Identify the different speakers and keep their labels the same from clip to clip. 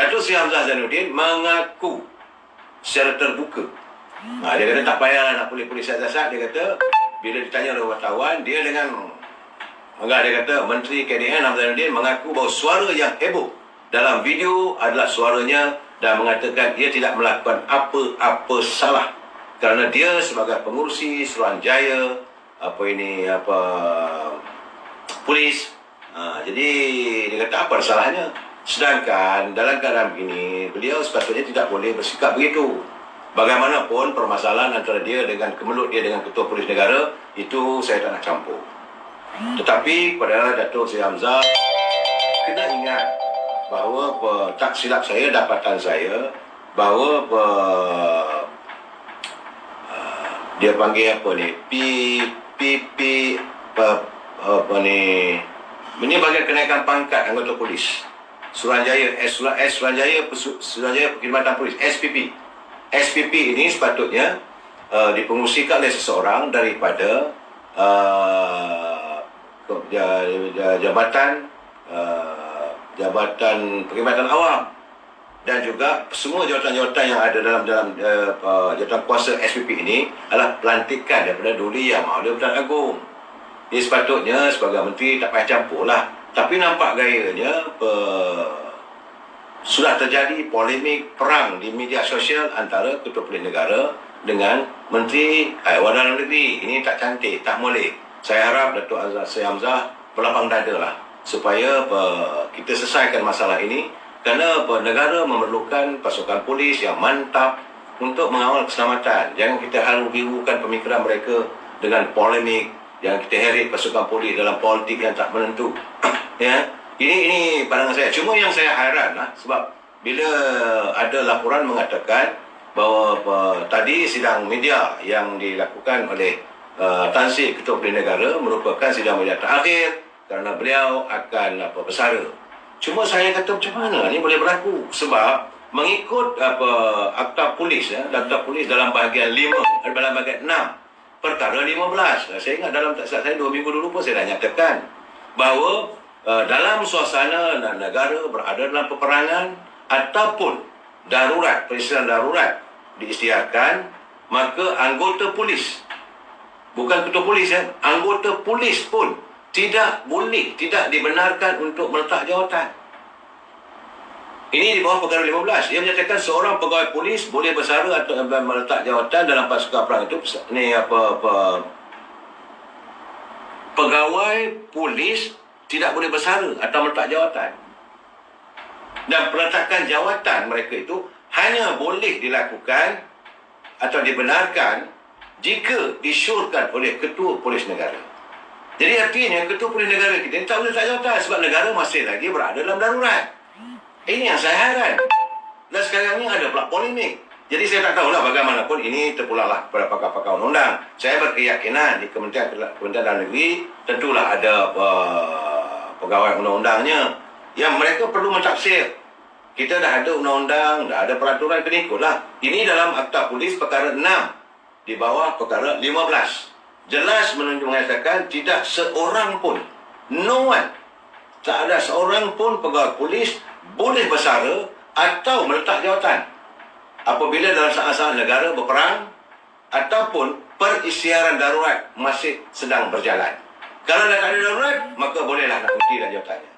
Speaker 1: Datuk Seri Hamzah Zainuddin mengaku secara terbuka. Dia kata tak payah nak polis-polis siasat. Dia kata bila ditanya oleh wartawan, dia dengan dia kata Menteri KDN Hamzah Zainuddin mengaku bahawa suara yang heboh dalam video adalah suaranya dan mengatakan ia tidak melakukan apa-apa salah kerana dia sebagai pengurusi Suruhanjaya polis. Jadi dia kata apa salahnya? Sedangkan dalam keadaan begini, beliau sepatutnya tidak boleh bersikap begitu. Bagaimanapun permasalahan antara dia dengan kemelut dia dengan Ketua Polis Negara, itu saya tak nak campur. Tetapi kepada Datuk Seri Hamzah, kena ingat bahawa tak silap saya, dapatan saya, bahawa dia panggil ini bagian kenaikan pangkat anggota polis Suruhanjaya, Suruhanjaya Perkhidmatan Polis, SPP ini sepatutnya dipengurusikan oleh seseorang daripada Jabatan Perkhidmatan Awam dan juga semua jawatan-jawatan yang ada dalam jawatan kuasa SPP ini adalah pelantikan daripada Duli Yang Maha Perdana Agong. Dia sepatutnya sebagai menteri tak payah campur lah. Tapi nampak gayanya sudah terjadi polemik perang di media sosial antara Ketua Polis Negara dengan Menteri Awam Dalam Negeri. Ini tak cantik, tak boleh. Saya harap Datuk Seri Hamzah berlapang dada lah supaya kita selesaikan masalah ini kerana negara memerlukan pasukan polis yang mantap untuk mengawal keselamatan. Jangan kita haru-birukan pemikiran mereka dengan polemik. Jangan kita heret pasukan polis dalam politik yang tak menentu. Ya, ini pandangan saya. Cuma yang saya hairan lah, sebab bila ada laporan mengatakan bahawa tadi sidang media yang dilakukan oleh Tan Sri Ketua Polis Negara merupakan sidang media terakhir kerana beliau akan bersara. Cuma saya kata macam mana ni boleh berlaku? Sebab mengikut Akta Polis, Akta Polis dalam bahagian 5, dalam bahagian 6, perkara 15. Saya ingat dalam tak silap saya 2 minggu dulu pun saya dah nyatakan bahawa dalam suasana negara berada dalam peperangan ataupun darurat, peristiwa darurat diisytiharkan, maka anggota polis, bukan ketua polis anggota polis pun tidak dibenarkan untuk meletak jawatan. Ini di bawah perkara 15. Ia menyatakan seorang pegawai polis boleh bersara atau meletak jawatan dalam pasukan perang itu. Pegawai polis tidak boleh bersara atau meletak jawatan. Dan peletakan jawatan mereka itu hanya boleh dilakukan atau dibenarkan jika disyorkan oleh Ketua Polis Negara. Jadi artinya Ketua Polis Negara kita tak boleh letak jawatan sebab negara masih lagi berada dalam darurat. Ini yang saya heran. Dan sekarang ni ada pula polemik. Jadi saya tak tahulah bagaimanapun ini terpulanglah kepada pakar-pakar undang-undang. Saya berkeyakinan di Kementerian Dalam Negeri tentulah ada pegawai undang-undangnya yang mereka perlu mentafsir. Kita dah ada undang-undang, dah ada peraturan, kena ikutlah. Ini dalam Akta Polis perkara 6 di bawah perkara 15. Jelas mengatakan tidak seorang pun, no one, tak ada seorang pun pegawai polis boleh bersara atau meletak jawatan apabila dalam saat-saat negara berperang ataupun perisytiharan darurat masih sedang berjalan. Kalau dah tak ada darurat, maka bolehlah nak berhenti jawatannya.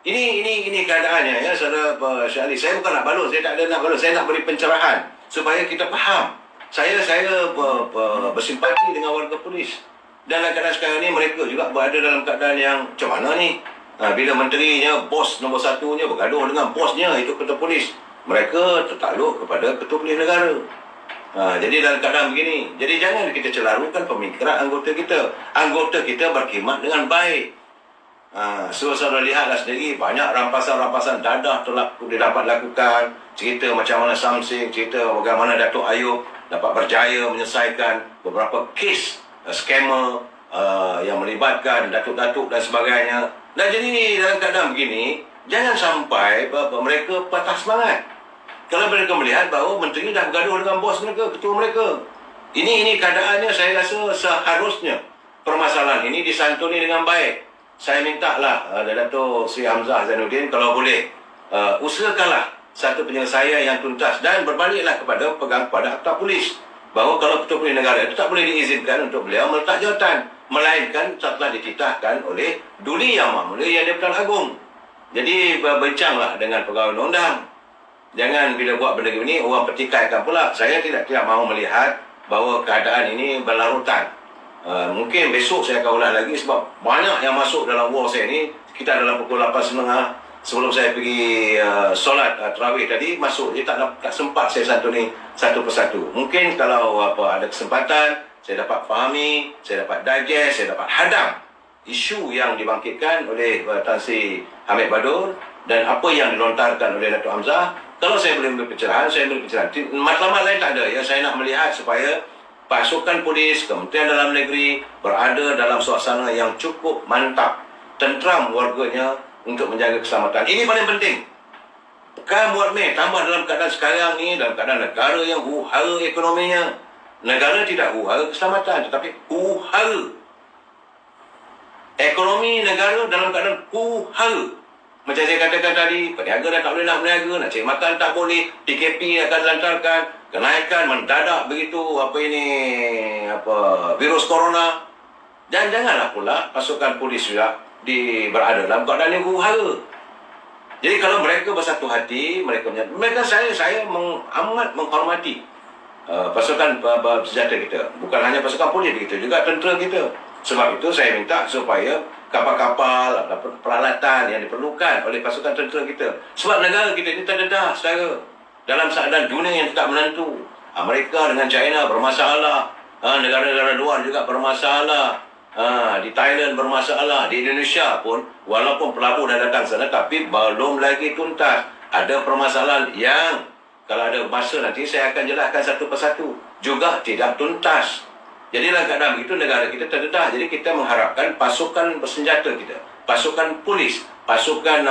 Speaker 1: Ini keadaannya ya, saudara Syahli. Saya bukan nak balut, saya tak ada nak balut. Saya nak beri pencerahan supaya kita faham. Saya bersimpati dengan warga polis. Dan dalam keadaan sekarang ni mereka juga berada dalam keadaan yang macam mana ni? Bila menterinya, bos nombor satunya bergaduh dengan bosnya, itu ketua polis. Mereka tertakluk kepada Ketua Polis Negara. Jadi dalam keadaan begini, jadi jangan kita celarukan pemikiran anggota kita. Anggota kita berkhidmat dengan baik. Saudara lihatlah sendiri, banyak rampasan-rampasan dadah telah didapat lakukan. Cerita macam mana Samsing, cerita bagaimana Datuk Ayub dapat berjaya menyelesaikan beberapa kes skamer yang melibatkan datuk-datuk dan sebagainya. Dan jadi dalam keadaan begini, jangan sampai mereka patah semangat. Kalau mereka melihat bahawa menteri dah bergaduh dengan bos mereka, ketua mereka. Ini keadaannya, saya rasa seharusnya permasalahan ini disantuni dengan baik. Saya mintalah Datuk Seri Hamzah Zainuddin kalau boleh usahakanlah satu penyelesaian yang tuntas dan berbaliklah kepada pegang pada Akta Polis bahawa kalau Ketua Polis Negara itu tak boleh diizinkan untuk beliau meletak jawatan melainkan setelah dititahkan oleh Duli Yang Maha Mulia Yang di-Pertuan Agong. Jadi berbincanglah dengan pegawai undang-undang. Jangan bila buat benda ini orang pertikaikan pula. Saya tidak mahu melihat bahawa keadaan ini berlarutan. Mungkin besok saya akan ulang lagi sebab banyak yang masuk dalam war saya ni. Kita dalam pukul 8.30 sebelum saya pergi solat tarawih tadi masuk. Dia tak sempat saya santuni satu persatu. Mungkin kalau ada kesempatan saya dapat fahami, saya dapat digest, saya dapat hadam isu yang dibangkitkan oleh Tan Sri Hamid Badur dan apa yang dilontarkan oleh Datuk Hamzah. Kalau saya boleh memberi pencerahan, saya beri pencerahan. Matlamat lain tak ada. Ya, saya nak melihat supaya pasukan polis, Kementerian Dalam Negeri berada dalam suasana yang cukup mantap, tenteram warganya untuk menjaga keselamatan. Ini paling penting. Bukan buat main, tambah dalam keadaan sekarang ni, dalam keadaan negara yang huru-hara ekonominya. Negara tidak huru-hara keselamatan, tetapi huru-hara. Ekonomi negara dalam keadaan huru-hara. Macam saya katakan tadi, peniaga dah tak boleh nak berniaga, nak cari makan tak boleh, PKP akan dilancarkan, kenaikan mendadak begitu, virus corona. Dan janganlah pula pasukan polis juga berada dalam keadaan yang huru-hara. Jadi kalau mereka bersatu hati, mereka saya amat menghormati pasukan senjata kita. Bukan hanya pasukan polis kita, juga tentera kita. Sebab itu saya minta supaya kapal-kapal, peralatan yang diperlukan oleh pasukan tentera kita. Sebab negara kita ini terdedah, saudara. Dalam keadaan dunia yang tidak menentu. Amerika dengan China bermasalah. Negara-negara luar juga bermasalah. Di Thailand bermasalah. Di Indonesia pun, walaupun pelabur dah datang sana, tapi belum lagi tuntas. Ada permasalahan yang, kalau ada masa nanti, saya akan jelaskan satu persatu. Juga tidak tuntas. Jadi dalam keadaan begitu negara kita terdedah. Jadi kita mengharapkan pasukan bersenjata kita, pasukan polis, pasukan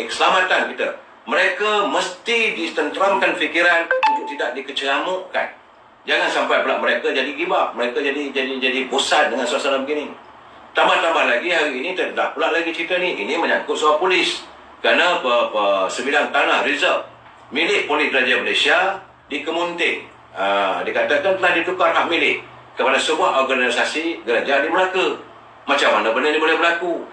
Speaker 1: keselamatan kita, mereka mesti ditenteramkan fikiran untuk tidak dikecamukkan. Jangan sampai pula mereka jadi gibah, mereka jadi bosan dengan suasana begini. Tambah-tambah lagi hari ini terdedah pula lagi cerita ni. Ini menyangkut soal polis. Kerana sebidang tanah reserve milik Polis Raja Malaysia di Kemunting, dikatakan telah ditukar hak milik kepada sebuah organisasi gereja di Melaka. Macam mana benda ini boleh berlaku?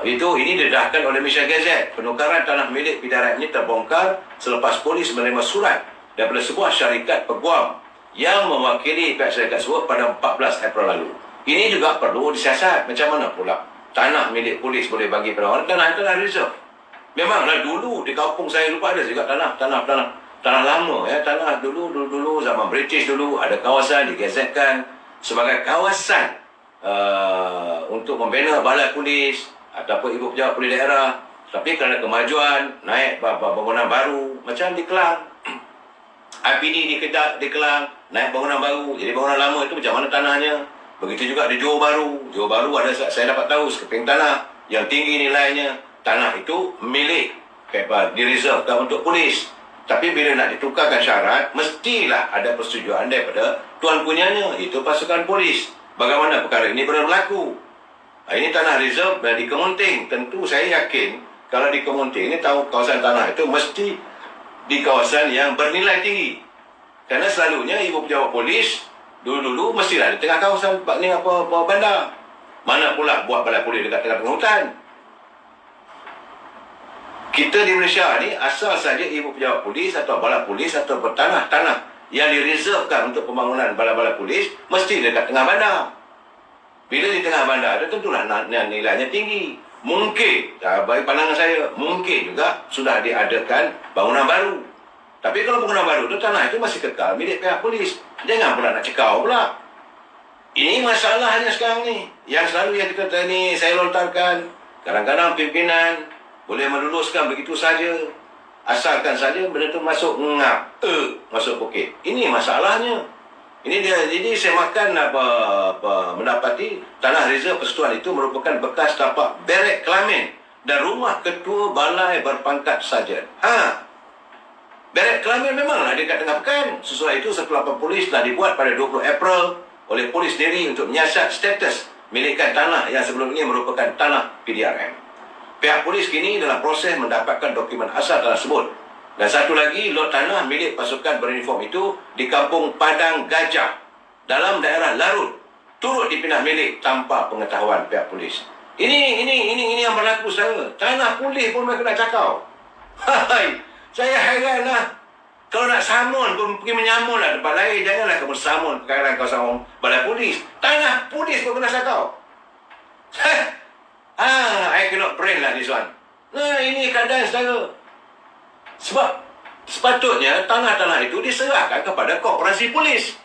Speaker 1: Ini didedahkan oleh Malaysia Gazette. Penukaran tanah milik Pidarat ini terbongkar selepas polis menerima surat daripada sebuah syarikat peguam yang mewakili pihak syarikat tersebut pada 14 April lalu. Ini juga perlu disiasat. Macam mana pula tanah milik polis boleh bagi pada orang? Tanah reserve. Memanglah dulu di kampung saya lupa ada juga tanah lama, ya, tanah dulu zaman British dulu ada kawasan digazetkan sebagai kawasan untuk membina balai polis ataupun ibu pejabat polis daerah. Tapi kerana kemajuan, naik bangunan baru, macam di Kelang, IPD di Kelang, naik bangunan baru, jadi bangunan lama itu macam mana tanahnya. Begitu juga di Johor Bahru ada, saya dapat tahu sekeping tanah yang tinggi nilainya. Tanah itu milik, direservekan untuk polis. Tapi bila nak ditukarkan syarat, mestilah ada persetujuan daripada tuan punyanya, itu pasukan polis. Bagaimana perkara ini berlaku? Ini tanah reserve di Kemunting. Tentu saya yakin kalau di Kemunting ini tahu kawasan tanah itu mesti di kawasan yang bernilai tinggi. Kerana selalunya ibu pejabat polis dulu mestilah di tengah kawasan bandar. Mana pula buat balai polis dekat tengah hutan. Kita di Malaysia ni asal saja ibu pejabat polis atau balai polis atau bertanah-tanah yang direservekan untuk pembangunan balai-balai polis mesti dekat tengah bandar. Bila di tengah bandar ada, tentulah nilainya tinggi. Mungkin, bagi pandangan saya, mungkin juga sudah diadakan bangunan baru. Tapi kalau bangunan baru itu, tanah itu masih kekal milik pihak polis. Jangan pula nak cekau pula. Ini masalahnya sekarang ni. Yang selalu yang kita tadi saya lontarkan, kadang-kadang pimpinan boleh meluluskan begitu saja, asalkan saja benda itu masuk masuk poket. Ini masalahnya. Ini dia. Jadi saya makan mendapati tanah reserve persekutuan itu merupakan bekas tapak Barek Kelamin dan rumah ketua balai berpangkat sarjan. Barek Kelamin memanglah dekat tengah pekan. Sesuai itu sirkularan polis telah dibuat pada 20 April oleh polis diri untuk menyiasat status milikan tanah yang sebelum ini merupakan tanah PDRM. Pihak polis kini dalam proses mendapatkan dokumen asal tersebut. Dan satu lagi, lot tanah milik pasukan beruniform itu di kampung Padang Gajah dalam daerah Larut turut dipindah milik tanpa pengetahuan pihak polis. Ini yang berlaku, saudara. Tanah polis pun mereka nak cakap. Hai, saya heran lah. Kalau nak samun pun pergi menyamun lah tempat lain. Janganlah kamu samun perkara kawasan balai polis. Tanah polis pun kena cakap. I cannot brain lah this one. Nah, ini keadaan, saudara. Sebab sepatutnya tanah-tanah itu diserahkan kepada korporasi polis.